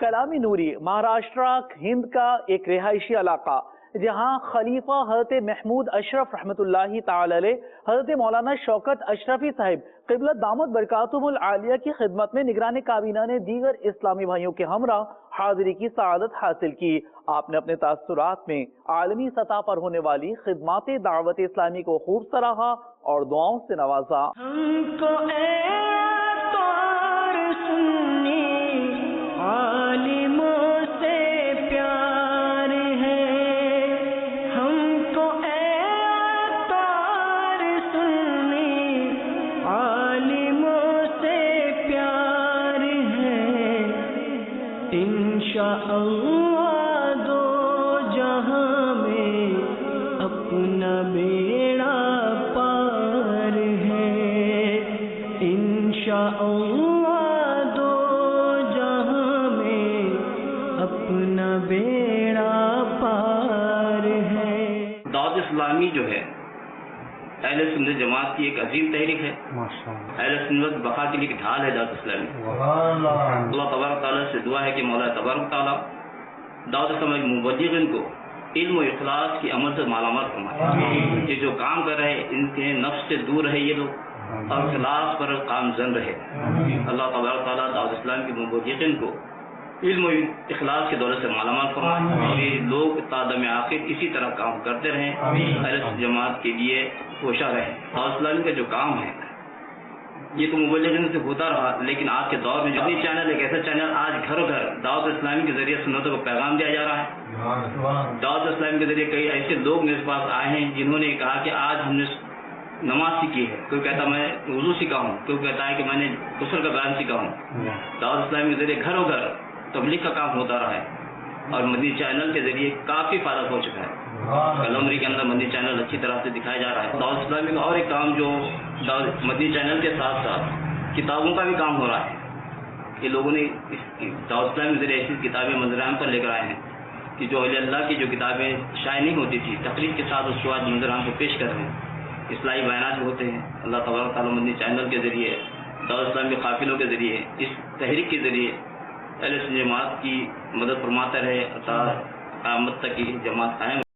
کلامی نوری مہاراشٹرا ہند کا ایک رہائشی علاقہ جہاں خلیفہ حضرت محمود اشرف رحمۃ اللہ تعالی علیہ حضرت مولانا شوکت اشرفی صاحب قبلت دامت برکاتہم العالیہ کی خدمت میں نگران کابینہ نے دیگر اسلامی بھائیوں کے ہمراہ حاضری کی سعادت حاصل کی۔ آپ نے اپنے تاثرات میں عالمی سطح پر ہونے والی خدمات دعوت اسلامی کو خوب سراہا اور دعاؤں سے نوازا۔ انشاءاللہ دو جہاں میں اپنا بیڑا پار ہے، انشاءاللہ دو جہاں میں اپنا بیڑا پار ہے۔ دعوت اسلامی جو ہے اہل سنت جماعت کی ایک عظیم تحریک ہے، اہل سنت بقا کے لیے ڈھال ہے دعوت اسلامی۔ اللہ تبارک تعالیٰ سے دعا ہے کہ مولا تبارک تعالیٰ دعوت اسلامی مبلغین کو علم و اخلاص کی عمل سے مالا مال فرمائے، یہ جو کام کر رہے ہیں ان کے نفس سے دور رہے یہ لوگ اور اخلاص پر کامزن رہے۔ اللہ تبارک تعالیٰ دعوت اسلامی کے مبلغین کو علم و اخلاص کے دولت سے مالا مال فرمائے اور یہ لوگ تا دم آخر اسی طرح کام کرتے رہیں، اہل سنت جماعت کے لیے کوشاں رہیں۔ دعوت اسلامی کا جو کام ہے یہ تو مبلغین سے ہوتا رہا، لیکن آج کے دور میں جو بھی چینل ایک ایسا چینل آج گھر گھر دعوت اسلامی کے ذریعے سنتوں کو پیغام دیا جا رہا ہے۔ دعوت اسلامی کے ذریعے کئی ایسے لوگ میرے پاس آئے ہیں جنہوں نے کہا کہ آج ہم نے نماز سیکھی ہے، کوئی کہتا میں وضو سیکھا ہوں، کوئی کہتا ہے کہ میں نے غسل کا بیان سیکھا ہوں۔ دعوت اسلامی کے ذریعے گھروں گھر تبلیغ کا کام ہوتا رہا ہے اور مدنی چینل کے ذریعے کافی فائدہ ہو چکا ہے۔ کلمری کے اندر مدنی چینل اچھی طرح سے دکھایا جا رہا ہے۔ دعوت اسلامی کا اور ایک کام جو مدنی چینل کے ساتھ ساتھ کتابوں کا بھی کام ہو رہا ہے کہ لوگوں نے دعوت اسلامی کے ذریعے ایسی کتابیں منظر عام پر لے کر آئے ہیں کہ جو اولیاء اللہ کی جو کتابیں شائع نہیں ہوتی تھی تقریر کے ساتھ اس کو آج منظر عام کو پیش کر رہے ہیں، اصلاحی بیانات ہوتے ہیں۔ اللہ تبارک تعالیٰ مدنی چینل کے ذریعے دعوت اسلامی کے قافلوں کے ذریعے اس تحریک کے ذریعے اہل سنت جماعت کی مدد فرماتا رہے تا قیامت تک کی جماعت قائم